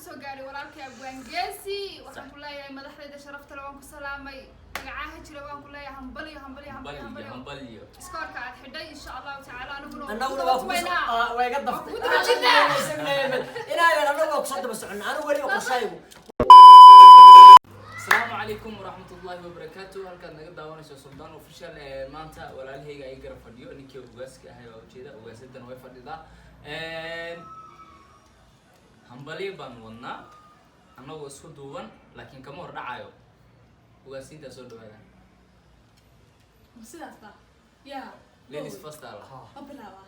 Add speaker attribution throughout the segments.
Speaker 1: soo gaaray walaalkay Abwaan Geesi waxaan ku leeyahay madaxda sharafta leh waan ku salaamay magacaha jira waan ku leeyahay hambaliyo iskoorka aad xidhay insha Allah ta'ala anaguna
Speaker 2: waa iga daftay ilaahay anagoo ku soo daba socon anigu wali qorshaaygu
Speaker 3: السلام عليكم ورحمة الله وبركاته. هلكان نقد داونا شو سلطان official مانتا ولا هي أي جرا فيديو نيكي وجاسك هاي وجيدا وجاسدنا ويفرد دا. هم بلي بانونا أنا واسكو دوان لكن كم مرة عايو وجاسين تسولو هذا.
Speaker 4: بس لا يا.
Speaker 3: ladies first على.
Speaker 4: أبلاوا.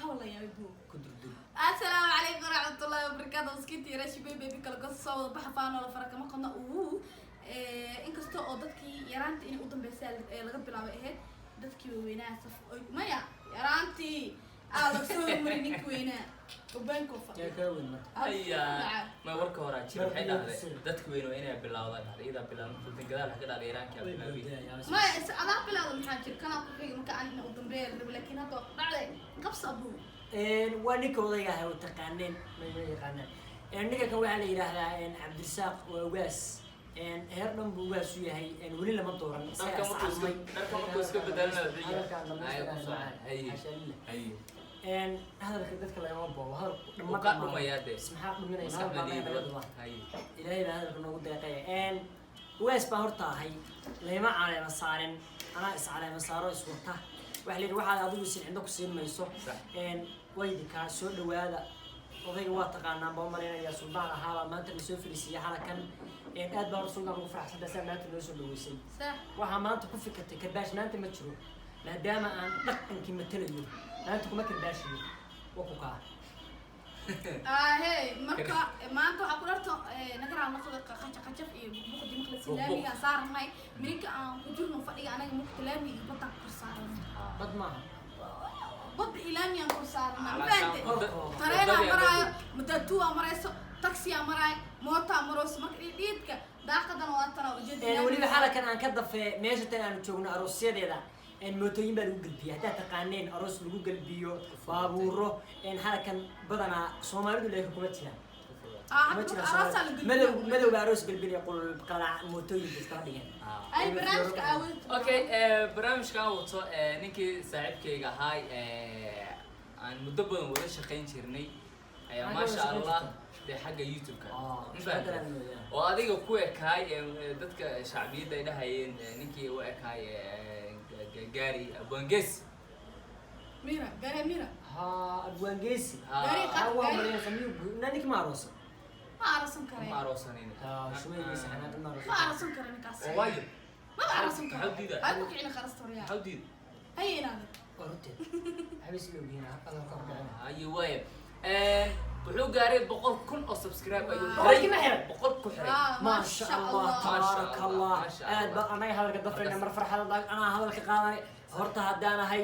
Speaker 4: حاول يا إبو.
Speaker 3: كدردو.
Speaker 4: السلام عليكم ورحمة الله وبركاته. سكتي راشي بيبي كل قصة وبحفان ولا فرق ما قلنا inkastoo oo dadkii yaraanta inay u dambeysay laga bilaabo ahayd dadkii weynaa saf maya yaraantii la soo marin ninka weynaa ubanko fa
Speaker 3: ma warka hore jira waxay dhahday dadkii weynaa inay bilaawdaan iyada bilaawdo dadka gadaal ka dhacay yaraanka bilaaway
Speaker 4: ma ada bilaawdo maxaa jir kana ku xigay marka aan u dambeeyay laakiin hadda dhacday qabsado
Speaker 2: waa ninka odayga ah oo taqaaneen ma yaqaanaan ninka kan waxa la yiraahdaa Cabdirasaaq Waas heer dhan buu ugaas u yahay weli lama dooran
Speaker 3: markuu iska bedelna
Speaker 2: hadalka dadka lagama boobo
Speaker 3: hadalka dhumayaa dee
Speaker 2: maxaa dhuminaysaa ilaahay baa hadalka noogu deeqaya ugaas baa horta ahay lama caleema saarin anaa is caleema saaro is wata waxa la yidhi waxaad adigu silcindo ku siin mayso waydinkaa soo dhawaada odayga waa taqaanaa baa marinaya suldaan ahaabaa maanta la soo fariisiiyay xalakan aad baa suldaan ugu faraxsan tahay maanta loo soo dhaweysay waxaa maanta ku fikirtay karbaash maanta ma jiro maadaama aan dhaqankii matalayo maanta kuma karbaashiyo waa ku kaa
Speaker 4: hey marka maanta waxaa ku dharto nagaraan noqdo qajaf iyo buqdi maqla islaamiga saarnay minka aan ku jirno fadhiga anaga muqtalaami iyo badan ku saaran
Speaker 2: bad maaha
Speaker 4: bad ilaamiga ku saaran maanta tareena marayo mudatuwa marayso taxi marayo moota maros marka dhiidka daaqadan waa tara ujeedada
Speaker 2: waliba xalakan aan ka dafay meesha tan aan joogno aroosyadeeda mootooyin baa lagu galbiyaa hadaa taqaaneen aroos lagu galbiyo baabuuro xalakan badanaa Soomaalidu leeyahay kuma jiraan madow aroos galbiya qol qala mootooyin iska dhigan
Speaker 4: ay barnaamijka aawad
Speaker 3: okay barnaamijka wato ninkii saaxiibkayga ahay aan muddo badan wada shaqeyn jirnay ما شاء الله ده حاجة يوتيوب كان وهذيك كويك هاي دتك شعبية ده إلها نيكي ويك هاي جاري أبوانجيس
Speaker 4: ميرا جاري ميرا
Speaker 2: أبوان جيسي
Speaker 4: جاري
Speaker 2: هو مريم خميس نانيك ما عروسة
Speaker 4: ما عروسة كريم
Speaker 3: ما عروسة نين
Speaker 2: شوي بس إحنا كنا عروسة
Speaker 4: ما عروسة كريم كاس
Speaker 3: وايد
Speaker 4: ما عروسة كريم
Speaker 3: حودي ده
Speaker 4: هاي بكينا خلاص توريا
Speaker 3: حودي
Speaker 4: هاي نادي
Speaker 2: ورتي حبيس لو جينا الله يرحمه
Speaker 3: هاي وايد wuxuu gaaray 100,000 oo subscribe ayuu
Speaker 2: هاي ما حرق
Speaker 3: 100,000 حرق
Speaker 2: ما شاء الله تبارك الله aad ba anay hadalka dafrayna mar farxad ana hadalka qaadanay horta hadaan ahay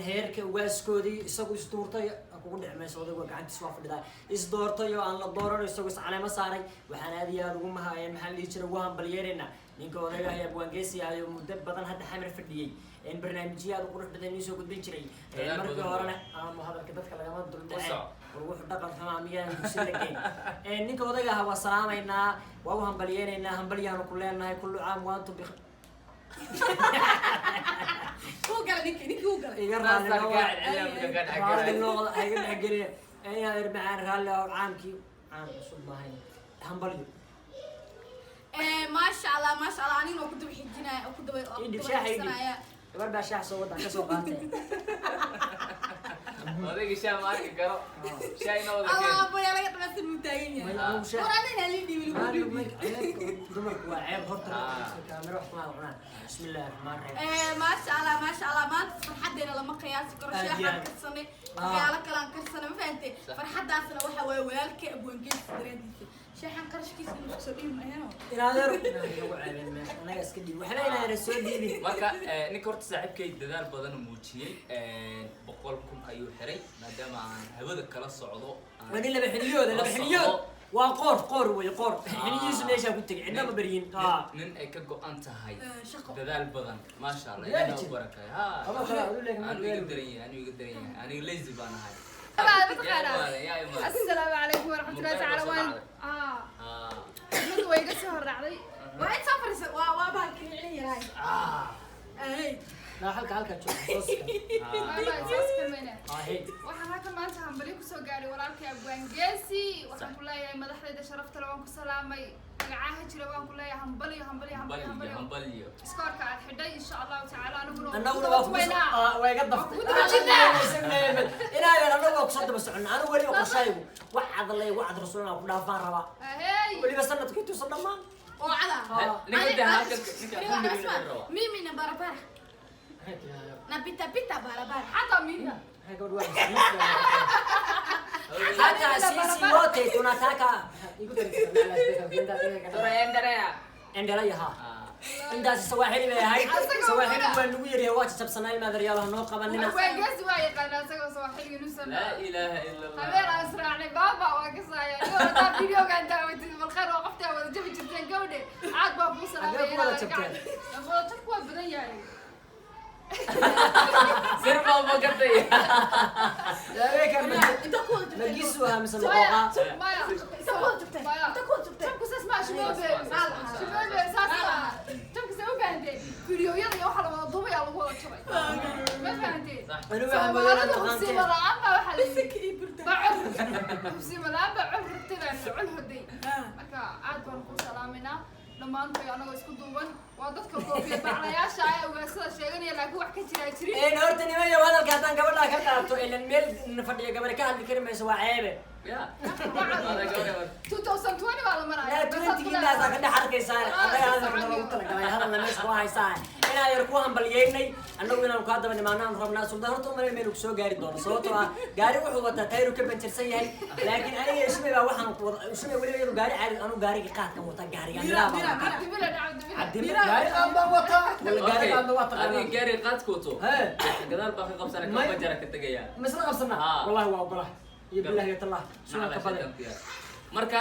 Speaker 2: heerka waaskoodii isagu isdoortay kugu dhicmayso odayga gacantiisa waa fadhidaa isdoortay oo aan la dooran isagu caleema saaray waxaan aad iyo aad ugu mahayeen maxaa la jiray waan balyeerina ninka odayga ayaa Abwaan Geesi ayo muddo badan hadda xamar fadhiyay barnaamijyada ugu qurux badan soo gudbin jiray markii horena aan hadalka dadka lagama duldhacay wuxuu dhaqan xamaamiyaan dugsiga ninka odayga ah waa salaameynaa waa u hambalyeynaa hambalyaanu ku leenahay kullu caam wa antum bi
Speaker 4: هو قال نيكي هو قال
Speaker 2: يقرا اللغه هاي الحقريه اي اربع رالي عامكي عام صباحين همبليو
Speaker 4: ما شاء الله ما شاء الله اني كنت بحجنا كنت
Speaker 2: بحجنا بربع شاح صوت عن كسو قاتل
Speaker 3: odayga shaa maarka garo shay noo wada
Speaker 4: الله ابو يا لقيت بس المتاجين ورانا اللي دي
Speaker 2: دمرك وعيب هرتنا كاميرا وحنا بسم الله الرحمن الرحيم
Speaker 4: ما شاء الله ما شاء الله ما فرحدنا لما قياس كرشي حق السنه قياله كلام كرسنه ما فهمتي فرحداسنا waxa way walaalkay Abwaan Geesi dareediisa شاحن قرشكيس إنه سوديهم أهنا.
Speaker 2: إن هذا أنا أسكدي وحنا إلى السوديين.
Speaker 3: مركا نكورت صاحب كي ددال بدن موجي بقولكم أيو حري ما دام عن هذا الكلام صعدوا.
Speaker 2: ودي اللي بحنيود اللي بحنيود وقور ويقور حنيجي ليش أقول تك عندنا بريين.
Speaker 3: من أكجو أنت هاي. ددال بدن ما شاء الله. يا بركة ها. أنا يقدرين أنا ليزي بنا هاي.
Speaker 1: السلام عليكم ورحمة الله تعالى
Speaker 2: لا halka joog
Speaker 1: saas kalmeyna
Speaker 2: hey
Speaker 1: waxaan halka maanta hambali ku soo gaaray walaalkay Abwaangeesi waxaan ku leeyahay madaxda sharafta leh waan ku salaamay magacaha jira waan ku leeyahay hambali iskoorka aad xidhay insha Allah ta'ala
Speaker 2: anaguna waa iga daftay inaan anagu ku soo daba socon anigu wali qorshaygu wacad lay wacad rasuulna ku dhaafaan raba waliba sanadkii tu sadama
Speaker 4: oo cada
Speaker 3: ninka halka
Speaker 4: mimi na barabara na pita barabara
Speaker 1: hata mimi
Speaker 2: hata sisi wote tunataka endelea yaha indaas Swahili bay ahayd Swahili waan ugu yiri waa jabsanay maadariyaalaha noo qabanina
Speaker 1: Abwaangeesi waa yaqaan asagoo Swahili nuusan
Speaker 3: la ilaaha illa Allah
Speaker 1: habeen asraacnay baba waa ka saayay hada video kan daawatay bal khayr oo qofta wada jabi jirteen gabadhe aad baa ku salaamay wada jabku waa badan yahay
Speaker 3: sir ma gatay
Speaker 2: انت كنت نجيسوها مثل القوقعة
Speaker 1: مايا انت كنت تبكس اسمع شباب اساسا تبكس او فهمتي فيديو يلا يوحى لما ضوبي على ولا شوي ما فهمتي
Speaker 2: انا واحد بدل
Speaker 1: تغنتي مرعبة وحلي بسي مرعبة عمر تبع الهدي marka aad baan ku salaaminaa dhamaantood anaga isku duuban waa dadka koofiya baclayaasha ay ugaasada sheeganaya laakiin wax ka jira jirin
Speaker 2: horta nimayo hadalka haddaan gabadha ka qaato ilan meel fadhiya gabadha ka hadli kari mayso waa ceebe
Speaker 1: 2020 waa la maraya
Speaker 2: 20 intaas ka dhex arkaysaa anaga hadalka lagu talagalay hadalna meesha ku haysaa inaan yar ku hambalyeynay annagu inaan ku hadaba nimaanaan rabnaa suldan horta umar meel ku soo gaari doono sababtoo ah gaari wuxuu wataa tayru ka banjarsan yahay laakiin aniga ismay baa waxaan ku wada ismay wali inuu gaari caadi anu gaariga qaadkan wata gaariga gaari amba wata wala gaari amba wata
Speaker 3: adiga gaari qaadku wato gadaal baa ka qabsana ka bajara ka tagaya
Speaker 2: misla qabsana wallahi waa ogolah iyo billahi tallah suuqa ka badan
Speaker 3: marka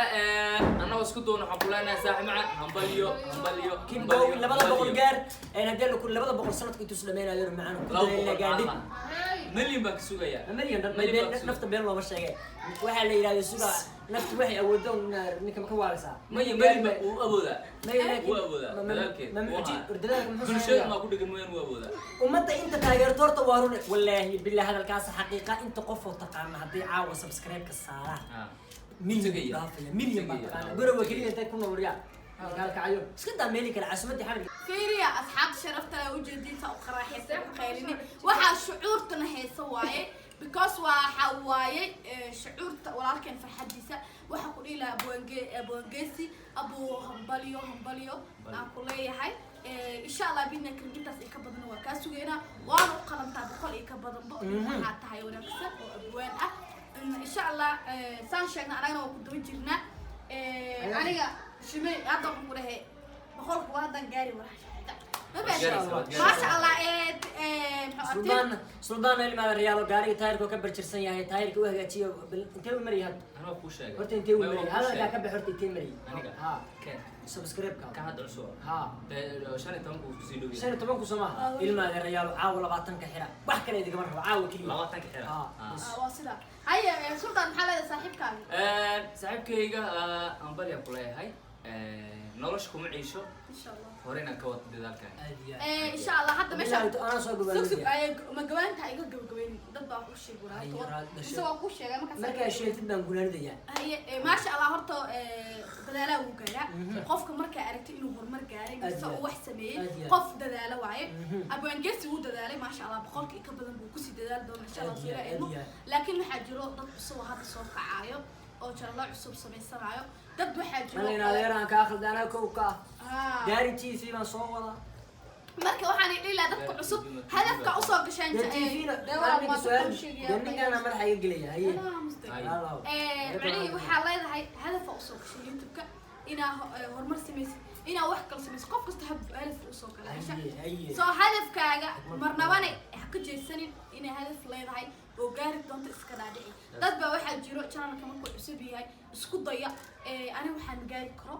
Speaker 3: annagu isku doon waxaan ku leenahay saaxiib macaan hambaliyo
Speaker 2: kimbo labada boqol gaar hadii la ku labada boqol sanadka intuu isdhameenayo macaan ku la gaadhin
Speaker 3: milyan baan ka sugaya
Speaker 2: milyan nafta been looma sheegay waxa la yiraahdo suga naftu waxay awoodo ninka ma ka waaraysaa
Speaker 3: milyan baa uu awooda bulshada ma ku dhigan mooyaan uu awooda
Speaker 2: ummadda inta taageerto horta waa run wallaahi billahi hadalkaas xaqiiqa inta qof oo taqaan hadii caawa subscribe ka saaraan milyan baa taqaan guriga kaliya intay ku nool yaa كالكعيو سكت أمريكا العاصمة حمل
Speaker 4: فيريا أصحاب شرفت له وجدين سأقرأ حساب خيرني وح شعور تنهي سواي because وحواي شعور ولكن في الحديثة وحقول إلى أبوانجيسي أبو همبليو أقول لي هاي إن شاء الله بينا كنجتاس إكبرنا وكاسوجينا وأنا قلمت بقول إكبرنا بقول حتى هاي ونكسر وأبوان إن شاء الله سانشينا أنا وكنت وجدنا أنا شمي هذا بقوله بقول واحد جاري ما شاء الله
Speaker 2: سلطان اللي مع الرياض جاري تاير كوكب برشلونة يعني تاير كوه جاتشي انت ومري هذا
Speaker 3: أنا بوش هذا
Speaker 2: قلت انت ومري هذا اللي كبر حرتي تمري
Speaker 3: ها كان
Speaker 2: سبسكرايب
Speaker 3: كان هذا الصور
Speaker 2: ها
Speaker 3: شان تمكو تزيدوا
Speaker 2: شان تمكو سما اللي مع الرياض عاول لبعضن كحرة بحكي لي دي مرة عاول كلمة
Speaker 3: لبعضن كحرة
Speaker 4: واصلة هاي سلطان حلا صاحبك
Speaker 3: صاحبك يجا أمبالي أقول هاي نورشكم عيشوا
Speaker 4: إن شاء الله
Speaker 3: هورينا كوت ذلك
Speaker 4: إن شاء الله حتى مش
Speaker 2: أنا سوق
Speaker 4: سوق ما جوان تايجو جوين ضد أخوش يقولها بس هو أخوش يا جماعة
Speaker 2: ما كان شيء تبان قولنا ذي
Speaker 4: هي ما شاء الله هرتو بدالا وكلا قف كمركة عرفت إنه برمركة عرفت سو وحسمي قف بدالا وعي أبو إنجلس هو بدالا ما شاء الله بقولك يكبر بوكسي بدالا دون إن شاء الله صير إنه لكن حجرو ضد سو هذا صوت عايو أو شاء الله عصب سمي سمعيو dad waxaa jiro
Speaker 2: malina adeeraan ka akhridana kowka gaari TV ma soo wada
Speaker 4: marka waxaan ilaa dadka cusub hadafka u soo gashaan
Speaker 2: danigana madaxa iga gelaya haye
Speaker 4: macnaheedu waxaa leedahay hadafa u soo gashay YouTube-ka inaa horumar samaysid inaa wax kala samaysid qof kasta hadaf u soo kala hesha soo hadafkaaga marnabane ha ka jeesanin inay hadaf leedahay oo gaari doonto iska dhaadhici dad baa waxaa jiro channelka markuu cusub yahay isku daya ani waxaan gaari karo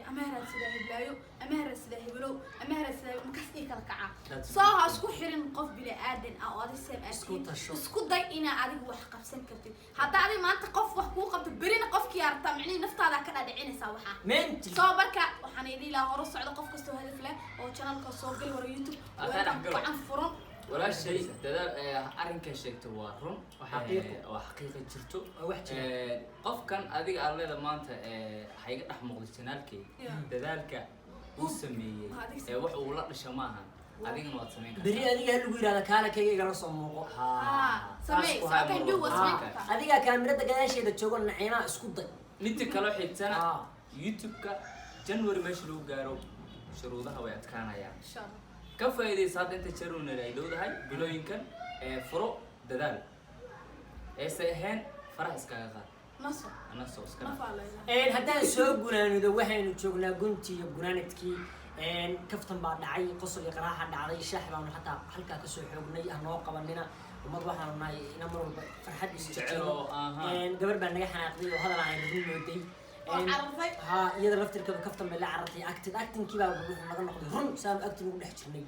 Speaker 4: أمهر سيدا هبلايو أمهر سيدا هبلو أمهر سيدا مكسي كلا كعا صاها اسكو حرين قف بلا آدن أو هذا السبب اسكو داي إنا عادي واحد قفسن كرتين حتى عادي ما أنت قف وحكو قف برين قف markii arta micni naftaada ka dhadhicinaysa waxa
Speaker 2: menti
Speaker 4: soo marka waxaan idin ilaa hor socdo qof kasto hadaf leh oo channelka soo gal war YouTube waxaan furan
Speaker 3: ولا شيء دلال أرنك شيكتو وارون وحقيقة جرتو قف كان أديك على هذا ما أنت حقيقة أحمق للشنالكي دلالك وسمي وح ولا شماها أديك ما تسميه
Speaker 2: بري أديك هلو غير هذا كارك هي جالس صمّو
Speaker 4: سمي كان جو وسمي
Speaker 2: أديك كاميرا تجاه شيء تشوفون نحينا اسكت
Speaker 3: نتي كلو حيتنا يوتيوب جنوري مشروع جارو شروطها ويتكانا يا
Speaker 4: إن شاء الله
Speaker 3: كيف إذا صار أنت تشرون العيلود هاي بلو يمكن فرو دلال سهين فرح إسكاغا
Speaker 4: نصر
Speaker 3: نصر إسكاغا
Speaker 2: إن هذا سوق جنان إذا وحين تشوفنا جنتي جنانتكي إن كفتن بعد عي قصر يقرأ حد على الشحن أو حتى حلقة كسر حقني هنوقف لنا ومضوحنا إنه نمر فرحة
Speaker 3: استعارة
Speaker 2: إن قبل بنا إحنا نقضي وهذا العين بدون ودي ها يدا لفتر كذا كفتن بالله عرفتي أكتن كذا بروح نقول هرم سام أكتن ونقول حجرني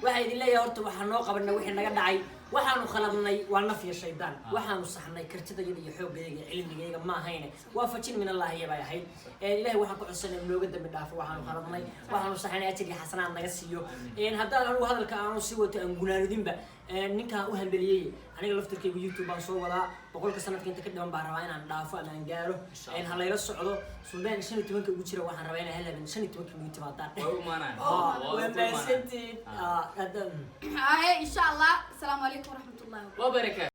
Speaker 2: واحد اللي يهرت وحنا قبلنا وحنا قد عي وحنا خلقنا والنفي الشيطان وحنا صحنا كرتدا يدي يحب يجي علم يجي ما هينا وافتين من الله هي باي هاي إلهي وحنا كعسنا من لوجد من دافع وحنا خلقنا وحنا صحنا أتري حسنا عندنا قسيو إن هذا هو هذا الكلام سوى تنقولنا ندين بقى ninka u hambeliyay aniga laftirkayga YouTube aan soo wadaa boqolka sanadka inta ka dhiman baan rabaa inaan dhaafo ama aan gaaro in halayla socdo Suudaan 15 ugu jira waxaan rabaa inaan helaban 15 ugu timaadaan waa maasantiin
Speaker 4: إن شاء الله السلام عليكم ورحمة الله
Speaker 3: وبركاته